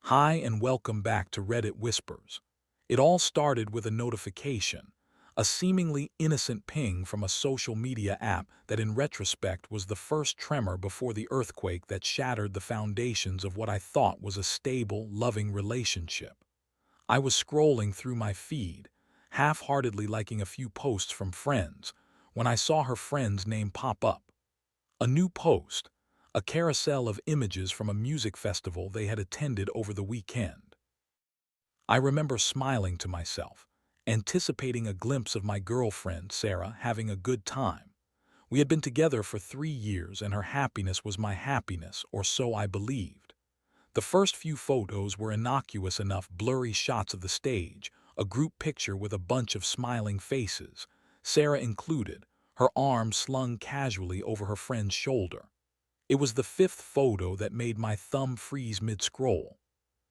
Hi and welcome back to Reddit Whispers. It all started with a notification, a seemingly innocent ping from a social media app that in retrospect was the first tremor before the earthquake that shattered the foundations of what I thought was a stable, loving relationship. I was scrolling through my feed, half-heartedly liking a few posts from friends, when I saw her friend's name pop up. A new post, a carousel of images from a music festival they had attended over the weekend. I remember smiling to myself, anticipating a glimpse of my girlfriend, Sarah, having a good time. We had been together for 3 years and her happiness was my happiness, or so I believed. The first few photos were innocuous enough blurry shots of the stage, a group picture with a bunch of smiling faces, Sarah included, her arm slung casually over her friend's shoulder. It was the fifth photo that made my thumb freeze mid-scroll.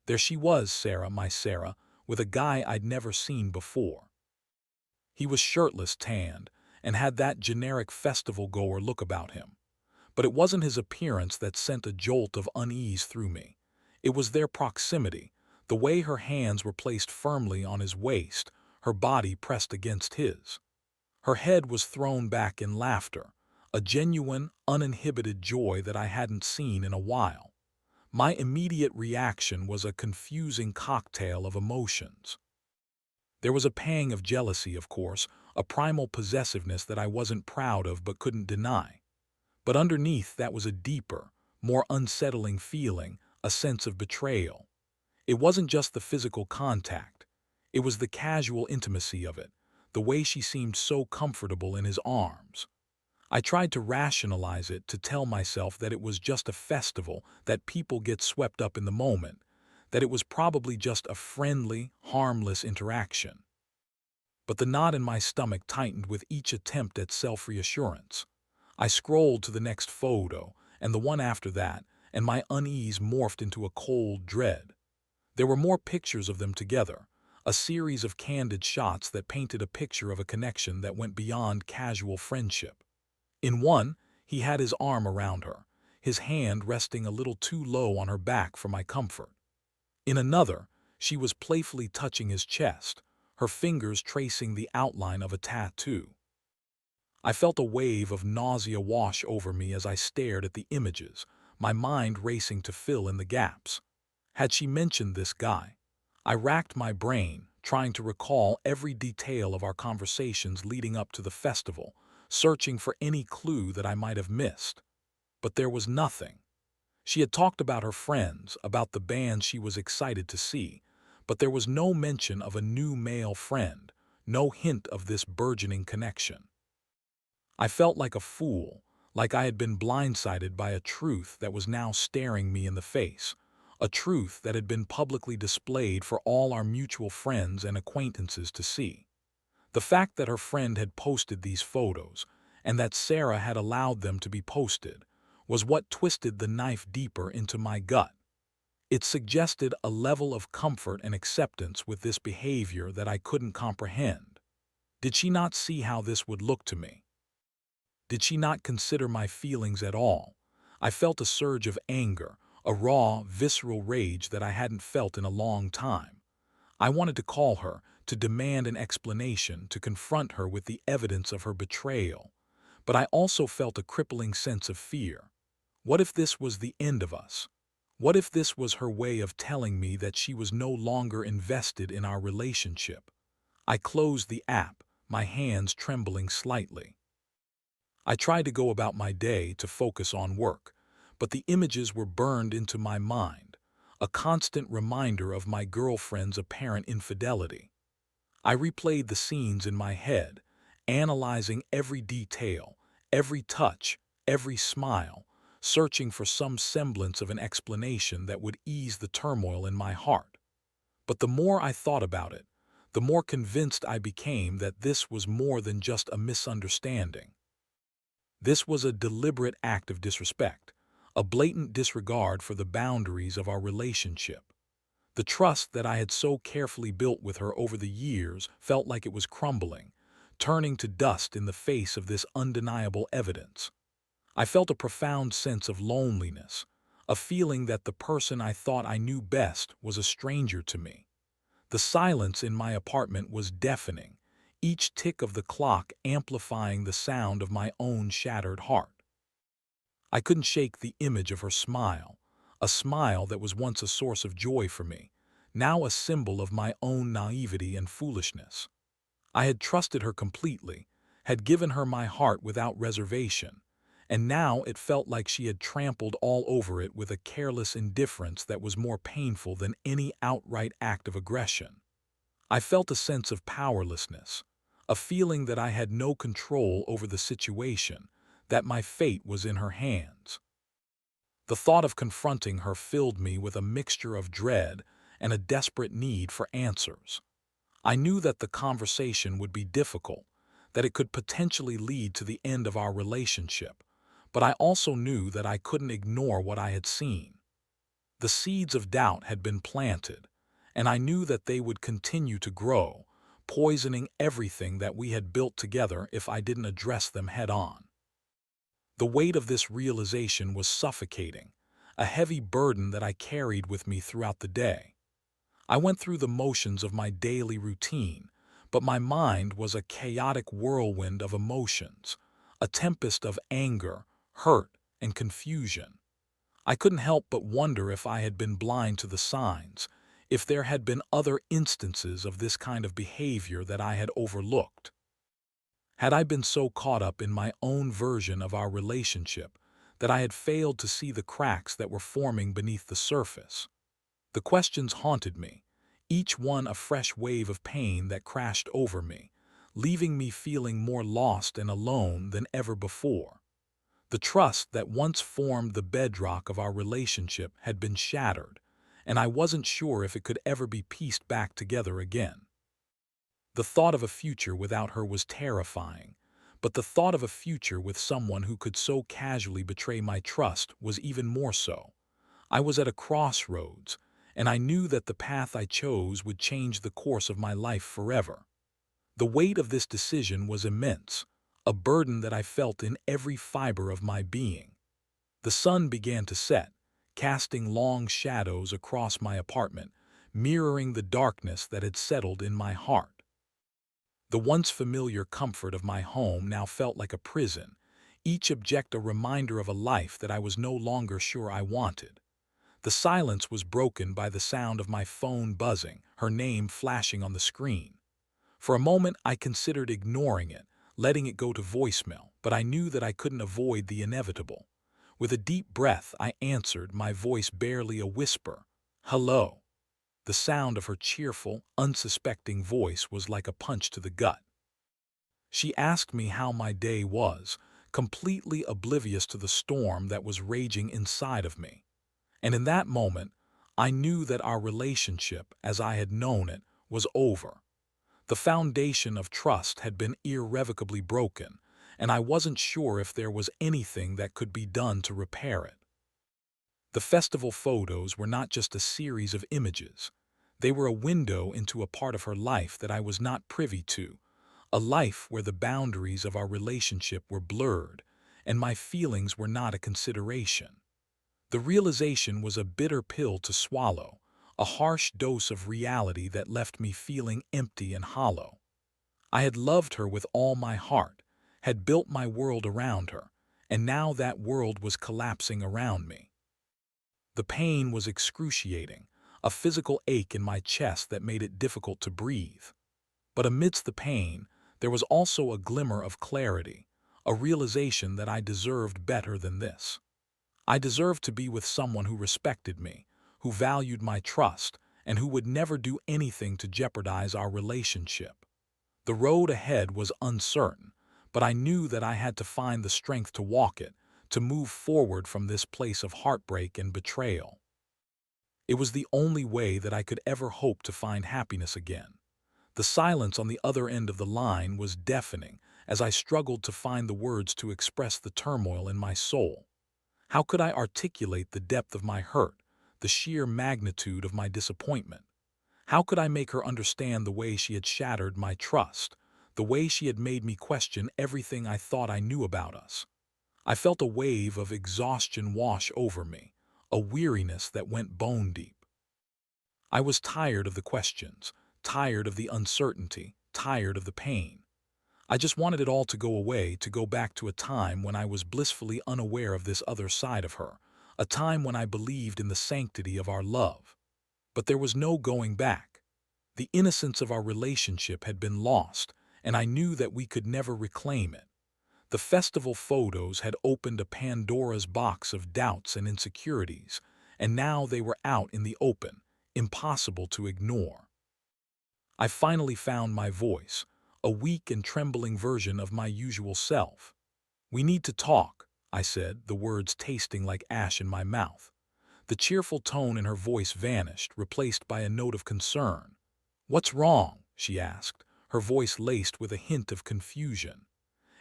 There she was, Sarah, my Sarah, with a guy I'd never seen before. He was shirtless, tanned, and had that generic festival-goer look about him. But it wasn't his appearance that sent a jolt of unease through me. It was their proximity, the way her hands were placed firmly on his waist, her body pressed against his. Her head was thrown back in laughter, a genuine, uninhibited joy that I hadn't seen in a while. My immediate reaction was a confusing cocktail of emotions. There was a pang of jealousy, of course, a primal possessiveness that I wasn't proud of but couldn't deny. But underneath that was a deeper, more unsettling feeling, a sense of betrayal. It wasn't just the physical contact. It was the casual intimacy of it, the way she seemed so comfortable in his arms. I tried to rationalize it, to tell myself that it was just a festival, that people get swept up in the moment, that it was probably just a friendly, harmless interaction. But the knot in my stomach tightened with each attempt at self-reassurance. I scrolled to the next photo, and the one after that, and my unease morphed into a cold dread. There were more pictures of them together, a series of candid shots that painted a picture of a connection that went beyond casual friendship. In one, he had his arm around her, his hand resting a little too low on her back for my comfort. In another, she was playfully touching his chest, her fingers tracing the outline of a tattoo. I felt a wave of nausea wash over me as I stared at the images, my mind racing to fill in the gaps. Had she mentioned this guy? I racked my brain, trying to recall every detail of our conversations leading up to the festival, searching for any clue that I might have missed. But there was nothing. She had talked about her friends, about the band she was excited to see, but there was no mention of a new male friend, no hint of this burgeoning connection. I felt like a fool, like I had been blindsided by a truth that was now staring me in the face, a truth that had been publicly displayed for all our mutual friends and acquaintances to see. The fact that her friend had posted these photos, and that Sarah had allowed them to be posted, was what twisted the knife deeper into my gut. It suggested a level of comfort and acceptance with this behavior that I couldn't comprehend. Did she not see how this would look to me? Did she not consider my feelings at all? I felt a surge of anger, a raw, visceral rage that I hadn't felt in a long time. I wanted to call her, to demand an explanation, to confront her with the evidence of her betrayal. But I also felt a crippling sense of fear. What if this was the end of us? What if this was her way of telling me that she was no longer invested in our relationship? I closed the app, my hands trembling slightly. I tried to go about my day, to focus on work, but the images were burned into my mind, a constant reminder of my girlfriend's apparent infidelity. I replayed the scenes in my head, analyzing every detail, every touch, every smile, searching for some semblance of an explanation that would ease the turmoil in my heart. But the more I thought about it, the more convinced I became that this was more than just a misunderstanding. This was a deliberate act of disrespect, a blatant disregard for the boundaries of our relationship. The trust that I had so carefully built with her over the years felt like it was crumbling, turning to dust in the face of this undeniable evidence. I felt a profound sense of loneliness, a feeling that the person I thought I knew best was a stranger to me. The silence in my apartment was deafening, each tick of the clock amplifying the sound of my own shattered heart. I couldn't shake the image of her smile, a smile that was once a source of joy for me, now a symbol of my own naivety and foolishness. I had trusted her completely, had given her my heart without reservation, and now it felt like she had trampled all over it with a careless indifference that was more painful than any outright act of aggression. I felt a sense of powerlessness, a feeling that I had no control over the situation, that my fate was in her hands. The thought of confronting her filled me with a mixture of dread and a desperate need for answers. I knew that the conversation would be difficult, that it could potentially lead to the end of our relationship, but I also knew that I couldn't ignore what I had seen. The seeds of doubt had been planted, and I knew that they would continue to grow, poisoning everything that we had built together if I didn't address them head on. The weight of this realization was suffocating, a heavy burden that I carried with me throughout the day. I went through the motions of my daily routine, but my mind was a chaotic whirlwind of emotions, a tempest of anger, hurt, and confusion. I couldn't help but wonder if I had been blind to the signs, if there had been other instances of this kind of behavior that I had overlooked. Had I been so caught up in my own version of our relationship that I had failed to see the cracks that were forming beneath the surface? The questions haunted me, each one a fresh wave of pain that crashed over me, leaving me feeling more lost and alone than ever before. The trust that once formed the bedrock of our relationship had been shattered, and I wasn't sure if it could ever be pieced back together again. The thought of a future without her was terrifying, but the thought of a future with someone who could so casually betray my trust was even more so. I was at a crossroads, and I knew that the path I chose would change the course of my life forever. The weight of this decision was immense, a burden that I felt in every fiber of my being. The sun began to set, casting long shadows across my apartment, mirroring the darkness that had settled in my heart. The once familiar comfort of my home now felt like a prison, each object a reminder of a life that I was no longer sure I wanted. The silence was broken by the sound of my phone buzzing, her name flashing on the screen. For a moment I considered ignoring it, letting it go to voicemail, but I knew that I couldn't avoid the inevitable. With a deep breath I answered, my voice barely a whisper. "Hello." The sound of her cheerful, unsuspecting voice was like a punch to the gut. She asked me how my day was, completely oblivious to the storm that was raging inside of me. And in that moment, I knew that our relationship, as I had known it, was over. The foundation of trust had been irrevocably broken, and I wasn't sure if there was anything that could be done to repair it. The festival photos were not just a series of images. They were a window into a part of her life that I was not privy to, a life where the boundaries of our relationship were blurred, and my feelings were not a consideration. The realization was a bitter pill to swallow, a harsh dose of reality that left me feeling empty and hollow. I had loved her with all my heart, had built my world around her, and now that world was collapsing around me. The pain was excruciating, a physical ache in my chest that made it difficult to breathe. But amidst the pain, there was also a glimmer of clarity, a realization that I deserved better than this. I deserved to be with someone who respected me, who valued my trust, and who would never do anything to jeopardize our relationship. The road ahead was uncertain, but I knew that I had to find the strength to walk it, to move forward from this place of heartbreak and betrayal. It was the only way that I could ever hope to find happiness again. The silence on the other end of the line was deafening as I struggled to find the words to express the turmoil in my soul. How could I articulate the depth of my hurt, the sheer magnitude of my disappointment? How could I make her understand the way she had shattered my trust, the way she had made me question everything I thought I knew about us? I felt a wave of exhaustion wash over me, a weariness that went bone deep. I was tired of the questions, tired of the uncertainty, tired of the pain. I just wanted it all to go away, to go back to a time when I was blissfully unaware of this other side of her, a time when I believed in the sanctity of our love. But there was no going back. The innocence of our relationship had been lost, and I knew that we could never reclaim it. The festival photos had opened a Pandora's box of doubts and insecurities, and now they were out in the open, impossible to ignore. I finally found my voice, a weak and trembling version of my usual self. "We need to talk," I said, the words tasting like ash in my mouth. The cheerful tone in her voice vanished, replaced by a note of concern. "What's wrong?" she asked, her voice laced with a hint of confusion.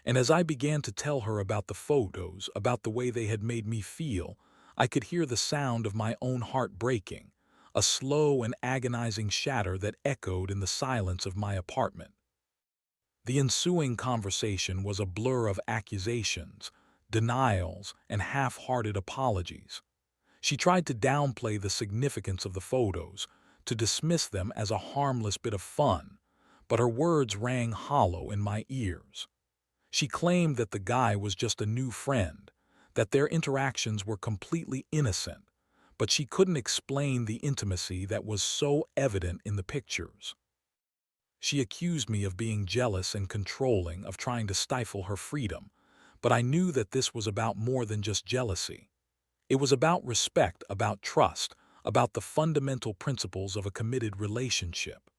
And as I began to tell her about the photos, about the way they had made me feel, I could hear the sound of my own heart breaking, a slow and agonizing shatter that echoed in the silence of my apartment. The ensuing conversation was a blur of accusations, denials, and half-hearted apologies. She tried to downplay the significance of the photos, to dismiss them as a harmless bit of fun, but her words rang hollow in my ears. She claimed that the guy was just a new friend, that their interactions were completely innocent, but she couldn't explain the intimacy that was so evident in the pictures. She accused me of being jealous and controlling, of trying to stifle her freedom, but I knew that this was about more than just jealousy. It was about respect, about trust, about the fundamental principles of a committed relationship.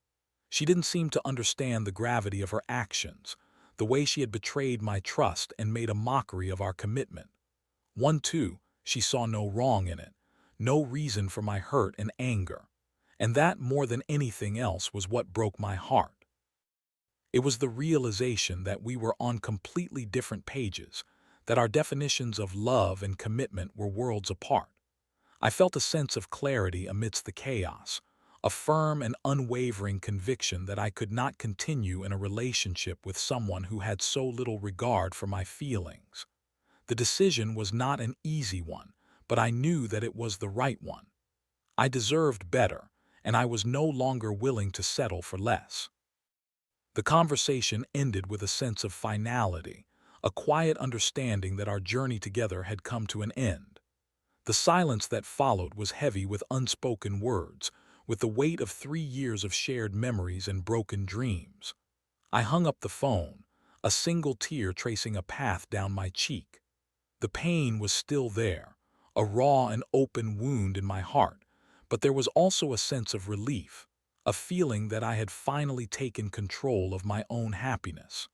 She didn't seem to understand the gravity of her actions, the way she had betrayed my trust and made a mockery of our commitment. Too, she saw no wrong in it, no reason for my hurt and anger. And that, more than anything else, was what broke my heart. It was the realization that we were on completely different pages, that our definitions of love and commitment were worlds apart. I felt a sense of clarity amidst the chaos, a firm and unwavering conviction that I could not continue in a relationship with someone who had so little regard for my feelings. The decision was not an easy one, but I knew that it was the right one. I deserved better, and I was no longer willing to settle for less. The conversation ended with a sense of finality, a quiet understanding that our journey together had come to an end. The silence that followed was heavy with unspoken words, with the weight of 3 years of shared memories and broken dreams. I hung up the phone, a single tear tracing a path down my cheek. The pain was still there, a raw and open wound in my heart, but there was also a sense of relief, a feeling that I had finally taken control of my own happiness.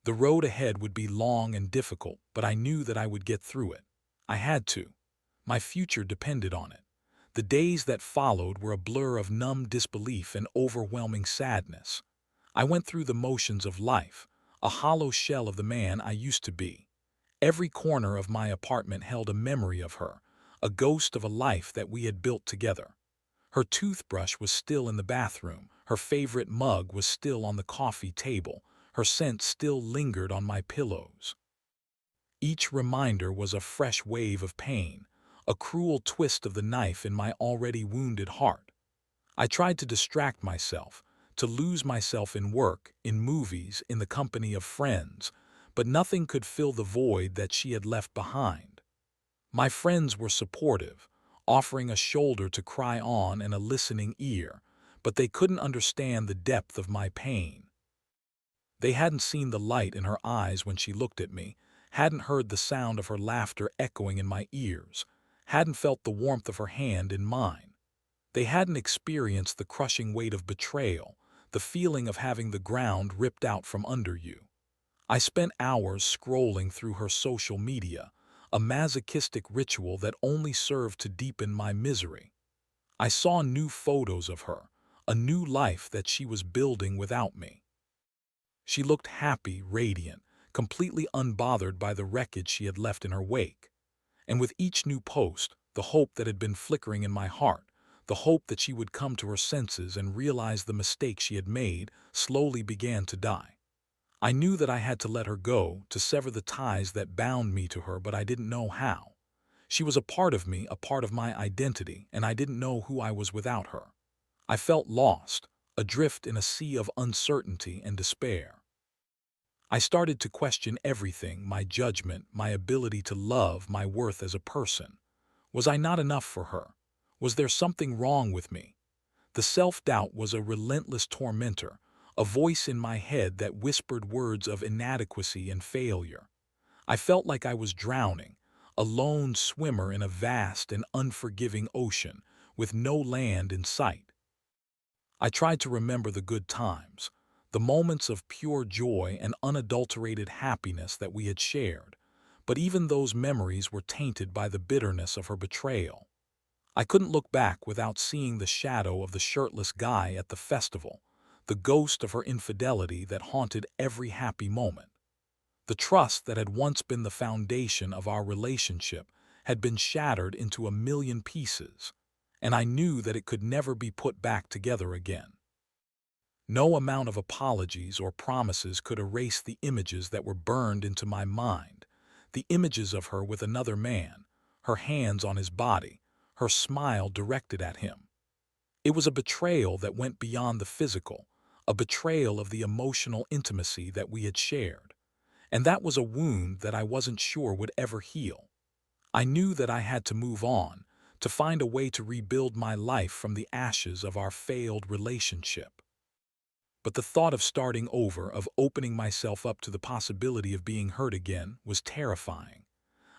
The road ahead would be long and difficult, but I knew that I would get through it. I had to. My future depended on it. The days that followed were a blur of numb disbelief and overwhelming sadness. I went through the motions of life, a hollow shell of the man I used to be. Every corner of my apartment held a memory of her, a ghost of a life that we had built together. Her toothbrush was still in the bathroom, her favorite mug was still on the coffee table, her scent still lingered on my pillows. Each reminder was a fresh wave of pain, a cruel twist of the knife in my already wounded heart. I tried to distract myself, to lose myself in work, in movies, in the company of friends, but nothing could fill the void that she had left behind. My friends were supportive, offering a shoulder to cry on and a listening ear, but they couldn't understand the depth of my pain. They hadn't seen the light in her eyes when she looked at me, hadn't heard the sound of her laughter echoing in my ears, hadn't felt the warmth of her hand in mine. They hadn't experienced the crushing weight of betrayal, the feeling of having the ground ripped out from under you. I spent hours scrolling through her social media, a masochistic ritual that only served to deepen my misery. I saw new photos of her, a new life that she was building without me. She looked happy, radiant, completely unbothered by the wreckage she had left in her wake. And with each new post, the hope that had been flickering in my heart, the hope that she would come to her senses and realize the mistake she had made, slowly began to die. I knew that I had to let her go, to sever the ties that bound me to her, but I didn't know how. She was a part of me, a part of my identity, and I didn't know who I was without her. I felt lost, adrift in a sea of uncertainty and despair. I started to question everything, my judgment, my ability to love, my worth as a person. Was I not enough for her? Was there something wrong with me? The self-doubt was a relentless tormentor, a voice in my head that whispered words of inadequacy and failure. I felt like I was drowning, a lone swimmer in a vast and unforgiving ocean, with no land in sight. I tried to remember the good times, the moments of pure joy and unadulterated happiness that we had shared, but even those memories were tainted by the bitterness of her betrayal. I couldn't look back without seeing the shadow of the shirtless guy at the festival, the ghost of her infidelity that haunted every happy moment. The trust that had once been the foundation of our relationship had been shattered into a million pieces, and I knew that it could never be put back together again. No amount of apologies or promises could erase the images that were burned into my mind, the images of her with another man, her hands on his body, her smile directed at him. It was a betrayal that went beyond the physical, a betrayal of the emotional intimacy that we had shared. And that was a wound that I wasn't sure would ever heal. I knew that I had to move on, to find a way to rebuild my life from the ashes of our failed relationship. But the thought of starting over, of opening myself up to the possibility of being hurt again, was terrifying.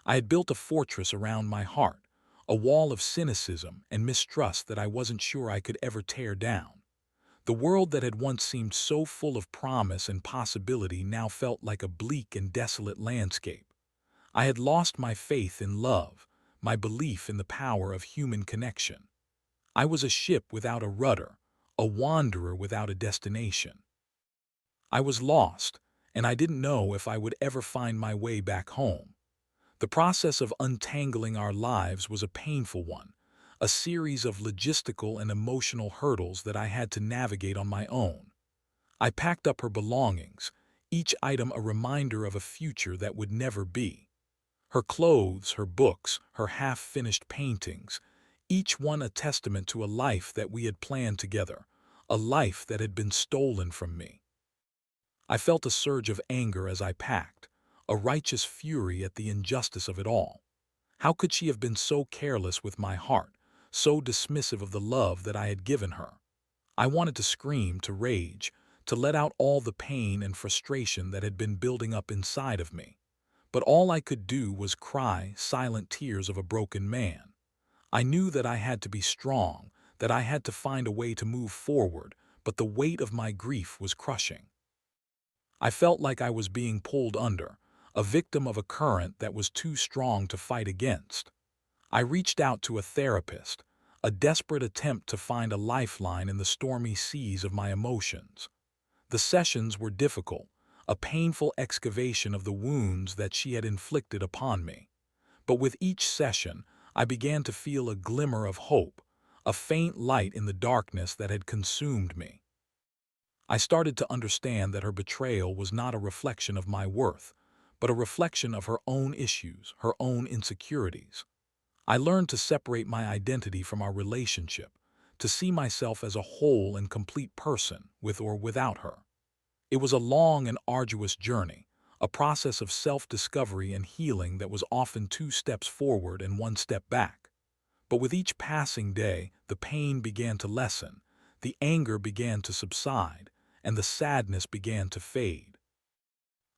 I had built a fortress around my heart, a wall of cynicism and mistrust that I wasn't sure I could ever tear down. The world that had once seemed so full of promise and possibility now felt like a bleak and desolate landscape. I had lost my faith in love, my belief in the power of human connection. I was a ship without a rudder, a wanderer without a destination. I was lost, and I didn't know if I would ever find my way back home. The process of untangling our lives was a painful one, a series of logistical and emotional hurdles that I had to navigate on my own. I packed up her belongings, each item a reminder of a future that would never be. Her clothes, her books, her half-finished paintings, each one a testament to a life that we had planned together, a life that had been stolen from me. I felt a surge of anger as I packed, a righteous fury at the injustice of it all. How could she have been so careless with my heart, so dismissive of the love that I had given her? I wanted to scream, to rage, to let out all the pain and frustration that had been building up inside of me. But all I could do was cry silent tears of a broken man. I knew that I had to be strong, that I had to find a way to move forward, but the weight of my grief was crushing. I felt like I was being pulled under, a victim of a current that was too strong to fight against. I reached out to a therapist, a desperate attempt to find a lifeline in the stormy seas of my emotions. The sessions were difficult, a painful excavation of the wounds that she had inflicted upon me. But with each session, I began to feel a glimmer of hope, a faint light in the darkness that had consumed me. I started to understand that her betrayal was not a reflection of my worth, but a reflection of her own issues, her own insecurities. I learned to separate my identity from our relationship, to see myself as a whole and complete person, with or without her. It was a long and arduous journey, a process of self-discovery and healing that was often 2 steps forward and 1 step back. But with each passing day, the pain began to lessen, the anger began to subside, and the sadness began to fade.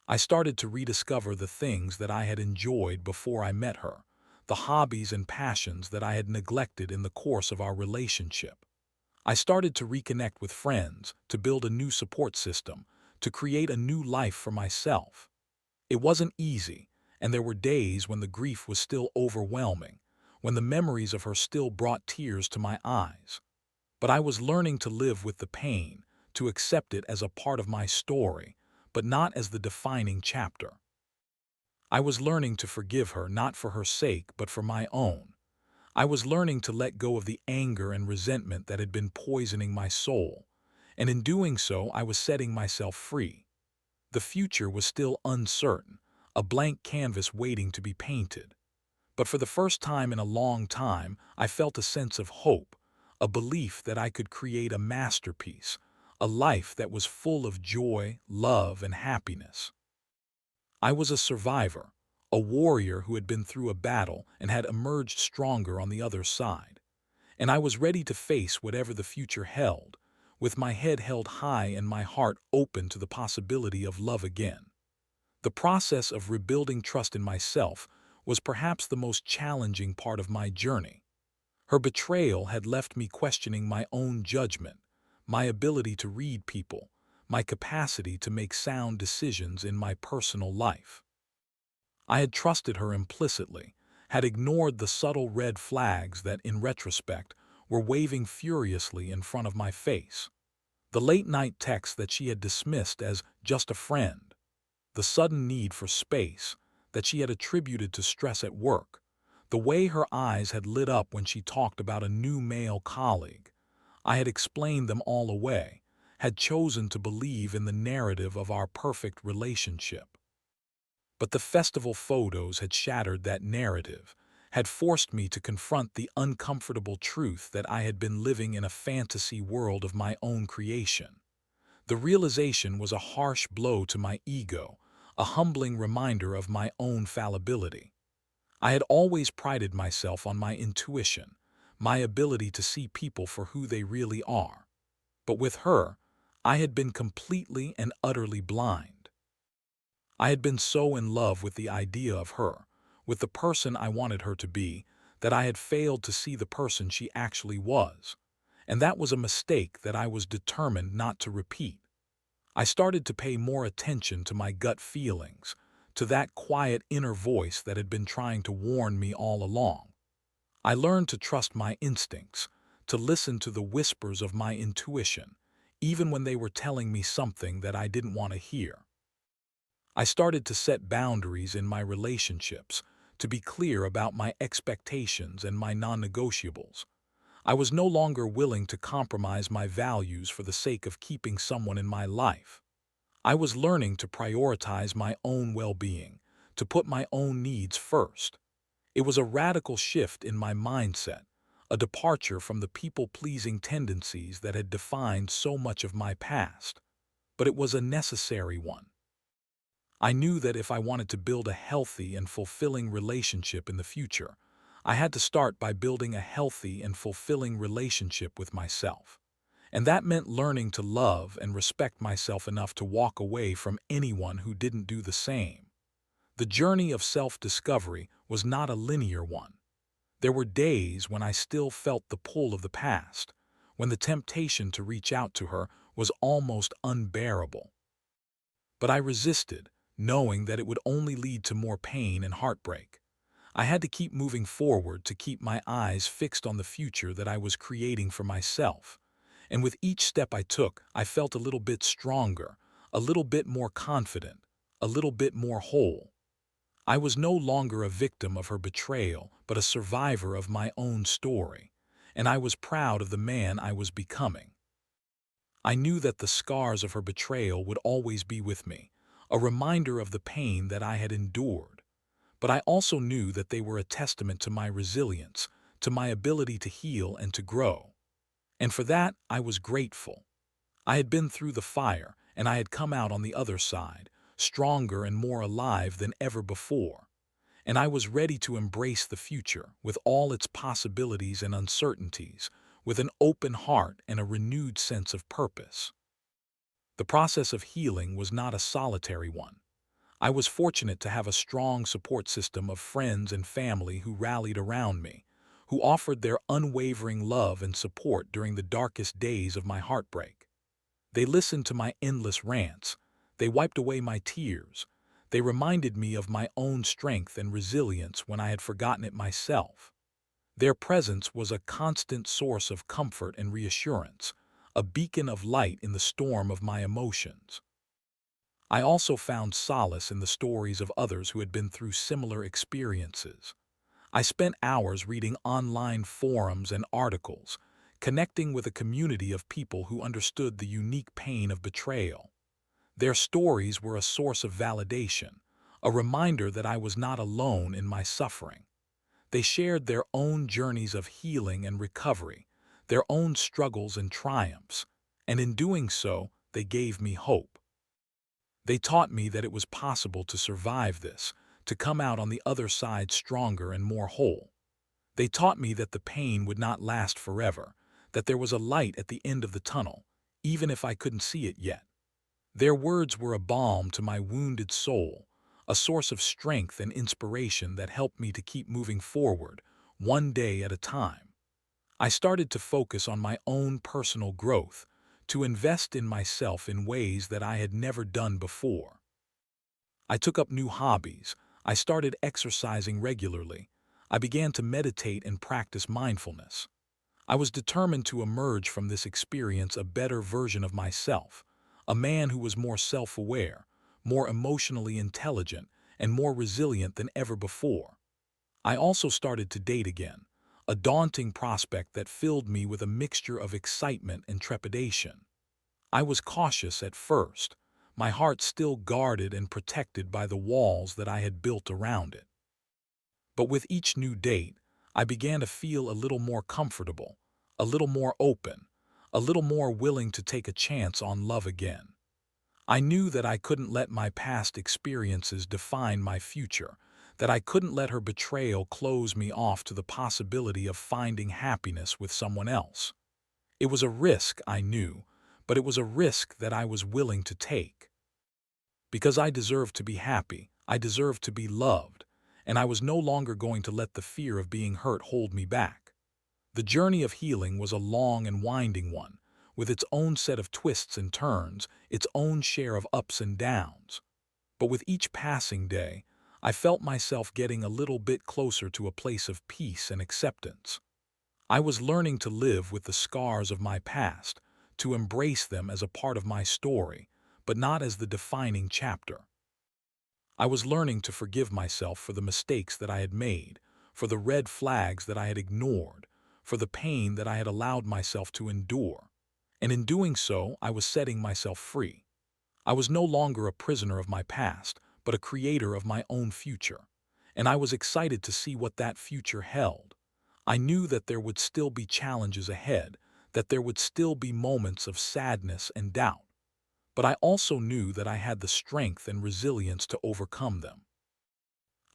I started to rediscover the things that I had enjoyed before I met her, the hobbies and passions that I had neglected in the course of our relationship. I started to reconnect with friends, to build a new support system, to create a new life for myself. It wasn't easy, and there were days when the grief was still overwhelming, when the memories of her still brought tears to my eyes. But I was learning to live with the pain, to accept it as a part of my story, but not as the defining chapter. I was learning to forgive her not for her sake but for my own. I was learning to let go of the anger and resentment that had been poisoning my soul, and in doing so I was setting myself free. The future was still uncertain, a blank canvas waiting to be painted. But for the first time in a long time, I felt a sense of hope, a belief that I could create a masterpiece, a life that was full of joy, love, and happiness. I was a survivor, a warrior who had been through a battle and had emerged stronger on the other side. And I was ready to face whatever the future held, with my head held high and my heart open to the possibility of love again. The process of rebuilding trust in myself was perhaps the most challenging part of my journey. Her betrayal had left me questioning my own judgment, my ability to read people, my capacity to make sound decisions in my personal life. I had trusted her implicitly, had ignored the subtle red flags that, in retrospect, were waving furiously in front of my face. The late-night texts that she had dismissed as just a friend, the sudden need for space that she had attributed to stress at work, the way her eyes had lit up when she talked about a new male colleague. I had explained them all away, had chosen to believe in the narrative of our perfect relationship. But the festival photos had shattered that narrative, had forced me to confront the uncomfortable truth that I had been living in a fantasy world of my own creation. The realization was a harsh blow to my ego, a humbling reminder of my own fallibility. I had always prided myself on my intuition, my ability to see people for who they really are. But with her, I had been completely and utterly blind. I had been so in love with the idea of her, with the person I wanted her to be, that I had failed to see the person she actually was. And that was a mistake that I was determined not to repeat. I started to pay more attention to my gut feelings, to that quiet inner voice that had been trying to warn me all along. I learned to trust my instincts, to listen to the whispers of my intuition, even when they were telling me something that I didn't want to hear. I started to set boundaries in my relationships, to be clear about my expectations and my non-negotiables. I was no longer willing to compromise my values for the sake of keeping someone in my life. I was learning to prioritize my own well-being, to put my own needs first. It was a radical shift in my mindset, a departure from the people-pleasing tendencies that had defined so much of my past. But it was a necessary one. I knew that if I wanted to build a healthy and fulfilling relationship in the future, I had to start by building a healthy and fulfilling relationship with myself. And that meant learning to love and respect myself enough to walk away from anyone who didn't do the same. The journey of self-discovery was not a linear one. There were days when I still felt the pull of the past, when the temptation to reach out to her was almost unbearable. But I resisted, knowing that it would only lead to more pain and heartbreak. I had to keep moving forward, to keep my eyes fixed on the future that I was creating for myself. And with each step I took, I felt a little bit stronger, a little bit more confident, a little bit more whole. I was no longer a victim of her betrayal, but a survivor of my own story. And I was proud of the man I was becoming. I knew that the scars of her betrayal would always be with me, a reminder of the pain that I had endured. But I also knew that they were a testament to my resilience, to my ability to heal and to grow. And for that, I was grateful. I had been through the fire, and I had come out on the other side, stronger and more alive than ever before. And I was ready to embrace the future, with all its possibilities and uncertainties, with an open heart and a renewed sense of purpose. The process of healing was not a solitary one. I was fortunate to have a strong support system of friends and family who rallied around me, who offered their unwavering love and support during the darkest days of my heartbreak. They listened to my endless rants. They wiped away my tears. They reminded me of my own strength and resilience when I had forgotten it myself. Their presence was a constant source of comfort and reassurance, a beacon of light in the storm of my emotions. I also found solace in the stories of others who had been through similar experiences. I spent hours reading online forums and articles, connecting with a community of people who understood the unique pain of betrayal. Their stories were a source of validation, a reminder that I was not alone in my suffering. They shared their own journeys of healing and recovery, their own struggles and triumphs, and in doing so, they gave me hope. They taught me that it was possible to survive this, to come out on the other side stronger and more whole. They taught me that the pain would not last forever, that there was a light at the end of the tunnel, even if I couldn't see it yet. Their words were a balm to my wounded soul, a source of strength and inspiration that helped me to keep moving forward, one day at a time. I started to focus on my own personal growth, to invest in myself in ways that I had never done before. I took up new hobbies. I started exercising regularly. I began to meditate and practice mindfulness. I was determined to emerge from this experience a better version of myself, a man who was more self-aware, more emotionally intelligent, and more resilient than ever before. I also started to date again, a daunting prospect that filled me with a mixture of excitement and trepidation. I was cautious at first, my heart still guarded and protected by the walls that I had built around it. But with each new date, I began to feel a little more comfortable, a little more open, a little more willing to take a chance on love again. I knew that I couldn't let my past experiences define my future, that I couldn't let her betrayal close me off to the possibility of finding happiness with someone else. It was a risk, I knew, but it was a risk that I was willing to take. Because I deserved to be happy, I deserved to be loved, and I was no longer going to let the fear of being hurt hold me back. The journey of healing was a long and winding one, with its own set of twists and turns, its own share of ups and downs. But with each passing day, I felt myself getting a little bit closer to a place of peace and acceptance. I was learning to live with the scars of my past, to embrace them as a part of my story, but not as the defining chapter. I was learning to forgive myself for the mistakes that I had made, for the red flags that I had ignored, for the pain that I had allowed myself to endure. And in doing so, I was setting myself free. I was no longer a prisoner of my past, but a creator of my own future. And I was excited to see what that future held. I knew that there would still be challenges ahead, that there would still be moments of sadness and doubt. But I also knew that I had the strength and resilience to overcome them.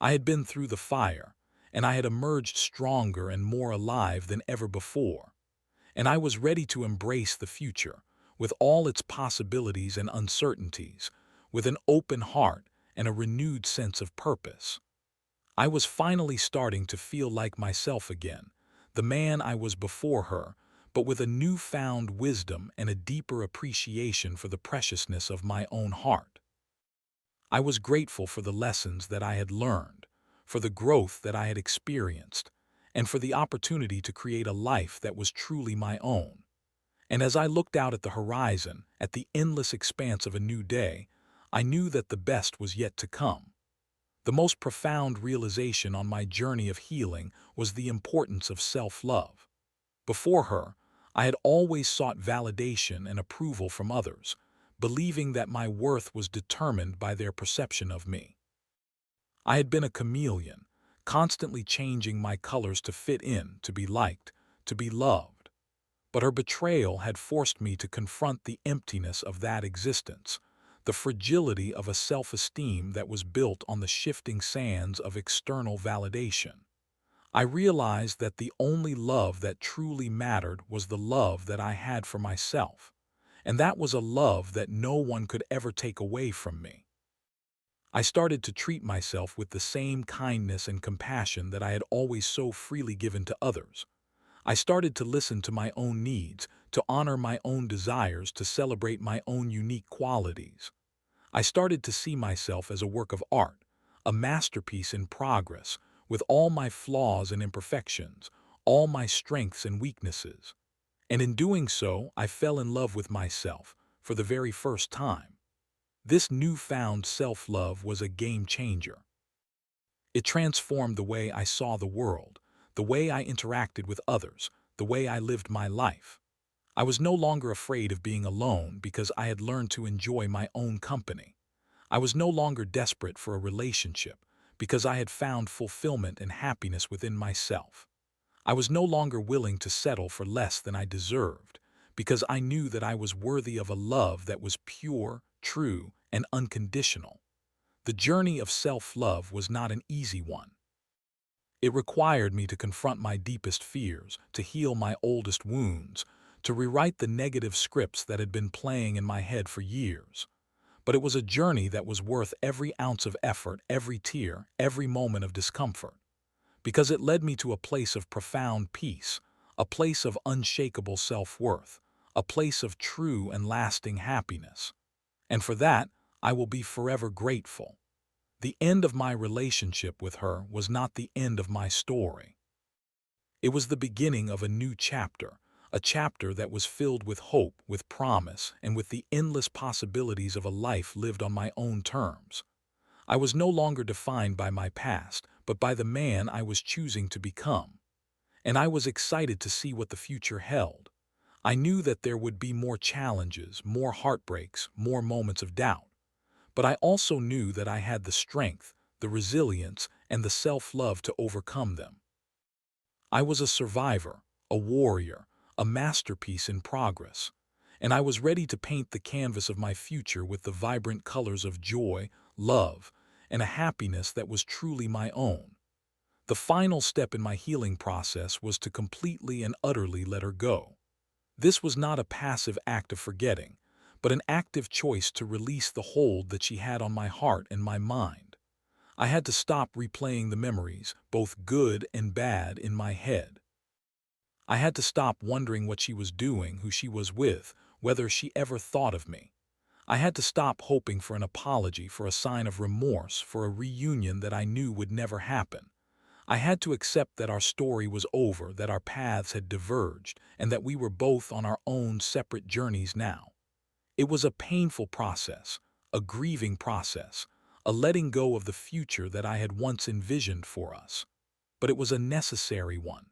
I had been through the fire, and I had emerged stronger and more alive than ever before. And I was ready to embrace the future, with all its possibilities and uncertainties, with an open heart and a renewed sense of purpose. I was finally starting to feel like myself again, the man I was before her, but with a newfound wisdom and a deeper appreciation for the preciousness of my own heart. I was grateful for the lessons that I had learned, for the growth that I had experienced, and for the opportunity to create a life that was truly my own. And as I looked out at the horizon, at the endless expanse of a new day, I knew that the best was yet to come. The most profound realization on my journey of healing was the importance of self-love. Before her, I had always sought validation and approval from others, believing that my worth was determined by their perception of me. I had been a chameleon, constantly changing my colors to fit in, to be liked, to be loved. But her betrayal had forced me to confront the emptiness of that existence, the fragility of a self-esteem that was built on the shifting sands of external validation. I realized that the only love that truly mattered was the love that I had for myself, and that was a love that no one could ever take away from me. I started to treat myself with the same kindness and compassion that I had always so freely given to others. I started to listen to my own needs, to honor my own desires, to celebrate my own unique qualities. I started to see myself as a work of art, a masterpiece in progress, with all my flaws and imperfections, all my strengths and weaknesses. And in doing so, I fell in love with myself for the very first time. This newfound self-love was a game changer. It transformed the way I saw the world, the way I interacted with others, the way I lived my life. I was no longer afraid of being alone because I had learned to enjoy my own company. I was no longer desperate for a relationship because I had found fulfillment and happiness within myself. I was no longer willing to settle for less than I deserved, because I knew that I was worthy of a love that was pure, true, and unconditional. The journey of self-love was not an easy one. It required me to confront my deepest fears, to heal my oldest wounds, to rewrite the negative scripts that had been playing in my head for years. But it was a journey that was worth every ounce of effort, every tear, every moment of discomfort, because it led me to a place of profound peace, a place of unshakable self-worth, a place of true and lasting happiness. And for that, I will be forever grateful. The end of my relationship with her was not the end of my story. It was the beginning of a new chapter, a chapter that was filled with hope, with promise, and with the endless possibilities of a life lived on my own terms. I was no longer defined by my past, but by the man I was choosing to become. And I was excited to see what the future held. I knew that there would be more challenges, more heartbreaks, more moments of doubt. But I also knew that I had the strength, the resilience, and the self-love to overcome them. I was a survivor, a warrior, a masterpiece in progress, and I was ready to paint the canvas of my future with the vibrant colors of joy, love, and a happiness that was truly my own. The final step in my healing process was to completely and utterly let her go. This was not a passive act of forgetting, but an active choice to release the hold that she had on my heart and my mind. I had to stop replaying the memories, both good and bad, in my head. I had to stop wondering what she was doing, who she was with, whether she ever thought of me. I had to stop hoping for an apology, for a sign of remorse, for a reunion that I knew would never happen. I had to accept that our story was over, that our paths had diverged, and that we were both on our own separate journeys now. It was a painful process, a grieving process, a letting go of the future that I had once envisioned for us. But it was a necessary one.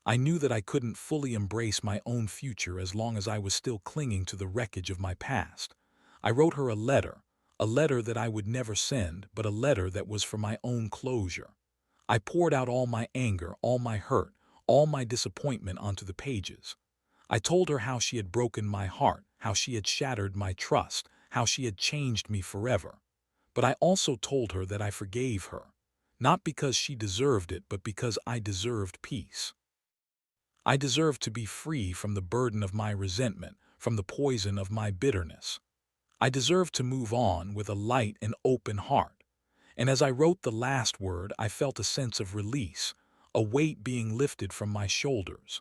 I knew that I couldn't fully embrace my own future as long as I was still clinging to the wreckage of my past. I wrote her a letter that I would never send, but a letter that was for my own closure. I poured out all my anger, all my hurt, all my disappointment onto the pages. I told her how she had broken my heart, how she had shattered my trust, how she had changed me forever. But I also told her that I forgave her, not because she deserved it, but because I deserved peace. I deserved to be free from the burden of my resentment, from the poison of my bitterness. I deserved to move on with a light and open heart. And as I wrote the last word, I felt a sense of release, a weight being lifted from my shoulders.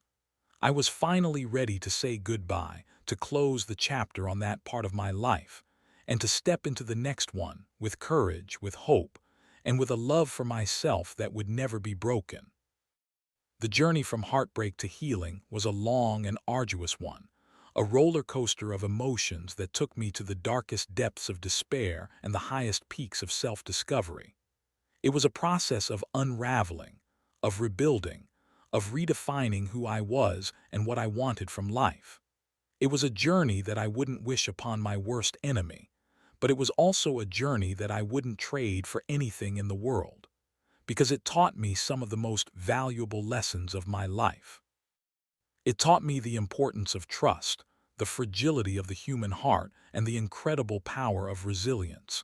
I was finally ready to say goodbye, to close the chapter on that part of my life, and to step into the next one with courage, with hope, and with a love for myself that would never be broken. The journey from heartbreak to healing was a long and arduous one, a roller coaster of emotions that took me to the darkest depths of despair and the highest peaks of self-discovery. It was a process of unraveling, of rebuilding, of redefining who I was and what I wanted from life. It was a journey that I wouldn't wish upon my worst enemy, but it was also a journey that I wouldn't trade for anything in the world, because it taught me some of the most valuable lessons of my life. It taught me the importance of trust, the fragility of the human heart, and the incredible power of resilience.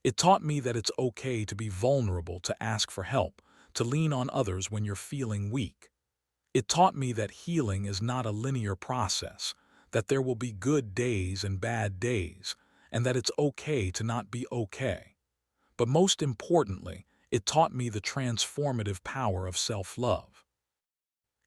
It taught me that it's okay to be vulnerable, to ask for help, to lean on others when you're feeling weak. It taught me that healing is not a linear process, that there will be good days and bad days, and that it's okay to not be okay. But most importantly, it taught me the transformative power of self-love.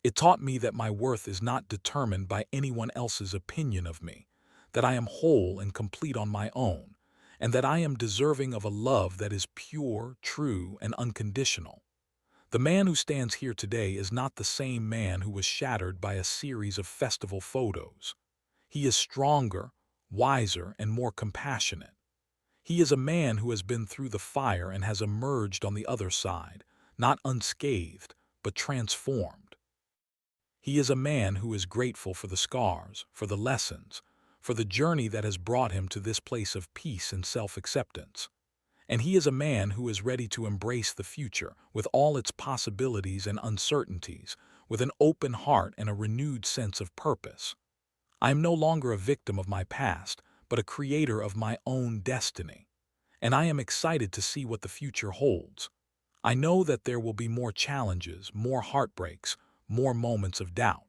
It taught me that my worth is not determined by anyone else's opinion of me, that I am whole and complete on my own, and that I am deserving of a love that is pure, true, and unconditional. The man who stands here today is not the same man who was shattered by a series of festival photos. He is stronger, wiser, and more compassionate. He is a man who has been through the fire and has emerged on the other side, not unscathed, but transformed. He is a man who is grateful for the scars, for the lessons, for the journey that has brought him to this place of peace and self-acceptance. And he is a man who is ready to embrace the future, with all its possibilities and uncertainties, with an open heart and a renewed sense of purpose. I am no longer a victim of my past, but a creator of my own destiny. And I am excited to see what the future holds. I know that there will be more challenges, more heartbreaks, more moments of doubt.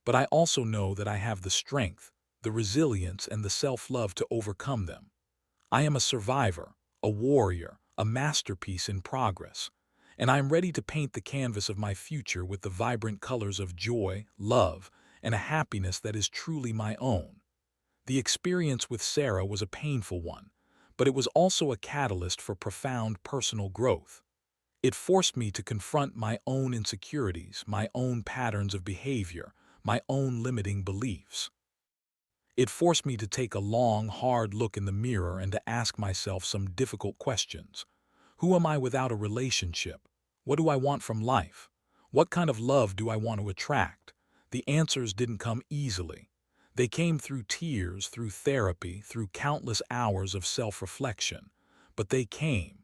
But I also know that I have the strength, the resilience, and the self-love to overcome them. I am a survivor, a warrior, a masterpiece in progress, and I am ready to paint the canvas of my future with the vibrant colors of joy, love, and a happiness that is truly my own. The experience with Sarah was a painful one, but it was also a catalyst for profound personal growth. It forced me to confront my own insecurities, my own patterns of behavior, my own limiting beliefs. It forced me to take a long, hard look in the mirror and to ask myself some difficult questions. Who am I without a relationship? What do I want from life? What kind of love do I want to attract? The answers didn't come easily. They came through tears, through therapy, through countless hours of self-reflection. But they came.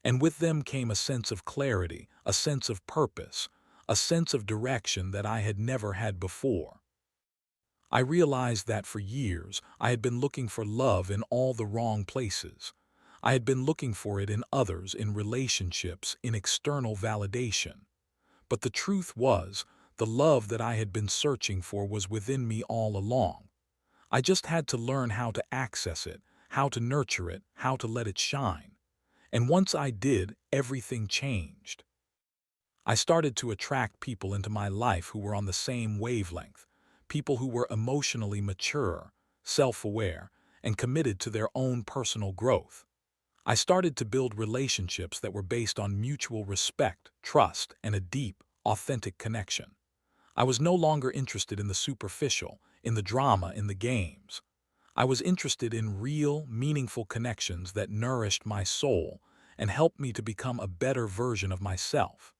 And with them came a sense of clarity, a sense of purpose, a sense of direction that I had never had before. I realized that for years I had been looking for love in all the wrong places. I had been looking for it in others, in relationships, in external validation. But the truth was, the love that I had been searching for was within me all along. I just had to learn how to access it, how to nurture it, how to let it shine. And once I did, everything changed. I started to attract people into my life who were on the same wavelength, people who were emotionally mature, self-aware, and committed to their own personal growth. I started to build relationships that were based on mutual respect, trust, and a deep, authentic connection. I was no longer interested in the superficial, in the drama, in the games. I was interested in real, meaningful connections that nourished my soul and helped me to become a better version of myself.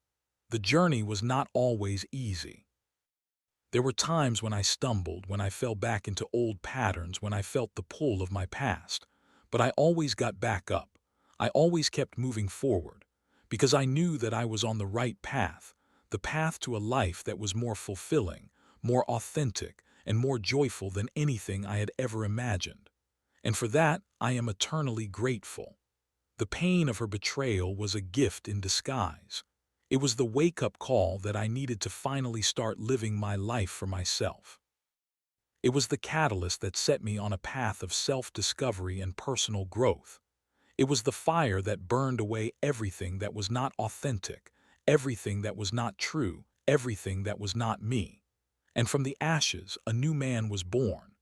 The journey was not always easy. There were times when I stumbled, when I fell back into old patterns, when I felt the pull of my past. But I always got back up. I always kept moving forward, because I knew that I was on the right path, the path to a life that was more fulfilling, more authentic, and more joyful than anything I had ever imagined. And for that, I am eternally grateful. The pain of her betrayal was a gift in disguise. It was the wake-up call that I needed to finally start living my life for myself. It was the catalyst that set me on a path of self-discovery and personal growth. It was the fire that burned away everything that was not authentic, everything that was not true, everything that was not me. And from the ashes, a new man was born.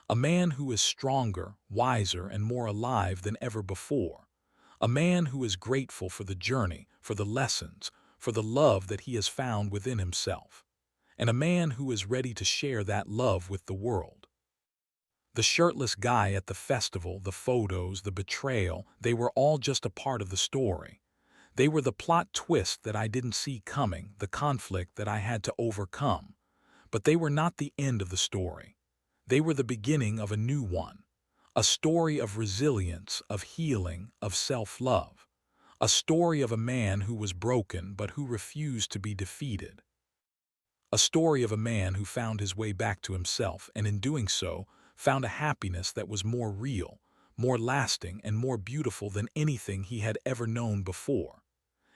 A man who is stronger, wiser, and more alive than ever before. A man who is grateful for the journey, for the lessons, for the love that he has found within himself. And a man who is ready to share that love with the world. The shirtless guy at the festival, the photos, the betrayal, they were all just a part of the story. They were the plot twist that I didn't see coming, the conflict that I had to overcome. But they were not the end of the story. They were the beginning of a new one. A story of resilience, of healing, of self-love. A story of a man who was broken but who refused to be defeated. A story of a man who found his way back to himself and in doing so, found a happiness that was more real, more lasting, and more beautiful than anything he had ever known before.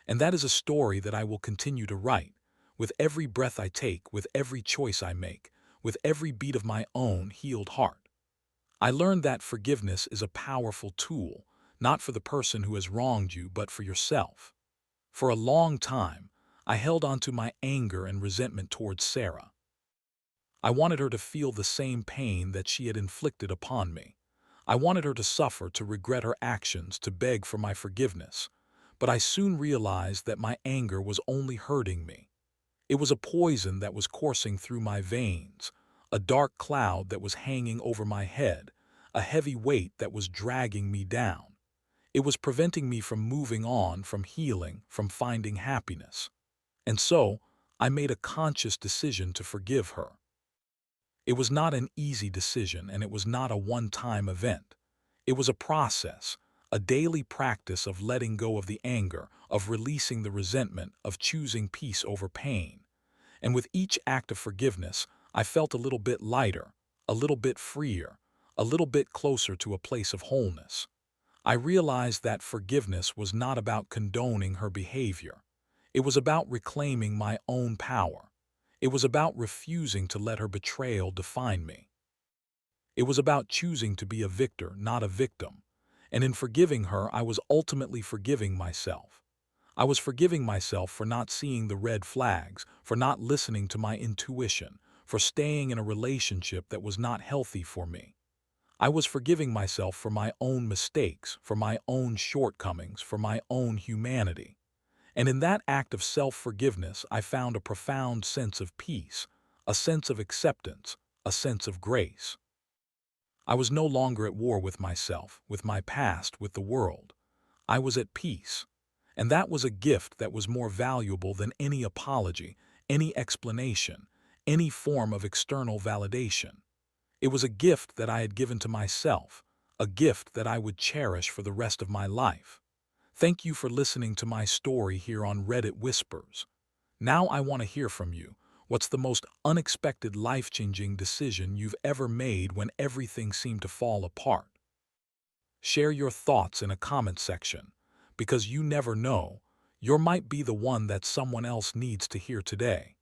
And that is a story that I will continue to write, with every breath I take, with every choice I make, with every beat of my own healed heart. I learned that forgiveness is a powerful tool, not for the person who has wronged you, but for yourself. For a long time, I held on to my anger and resentment towards Sarah. I wanted her to feel the same pain that she had inflicted upon me. I wanted her to suffer, to regret her actions, to beg for my forgiveness. But I soon realized that my anger was only hurting me. It was a poison that was coursing through my veins, a dark cloud that was hanging over my head, a heavy weight that was dragging me down. It was preventing me from moving on, from healing, from finding happiness. And so, I made a conscious decision to forgive her. It was not an easy decision, and it was not a one-time event. It was a process, a daily practice of letting go of the anger, of releasing the resentment, of choosing peace over pain. And with each act of forgiveness, I felt a little bit lighter, a little bit freer, a little bit closer to a place of wholeness. I realized that forgiveness was not about condoning her behavior. It was about reclaiming my own power. It was about refusing to let her betrayal define me. It was about choosing to be a victor, not a victim. And in forgiving her, I was ultimately forgiving myself. I was forgiving myself for not seeing the red flags, for not listening to my intuition, for staying in a relationship that was not healthy for me. I was forgiving myself for my own mistakes, for my own shortcomings, for my own humanity. And in that act of self-forgiveness, I found a profound sense of peace, a sense of acceptance, a sense of grace. I was no longer at war with myself, with my past, with the world. I was at peace. And that was a gift that was more valuable than any apology, any explanation, any form of external validation. It was a gift that I had given to myself, a gift that I would cherish for the rest of my life. Thank you for listening to my story here on Reddit Whispers. Now I want to hear from you. What's the most unexpected life-changing decision you've ever made when everything seemed to fall apart? Share your thoughts in a comment section, because you never know, you might be the one that someone else needs to hear today.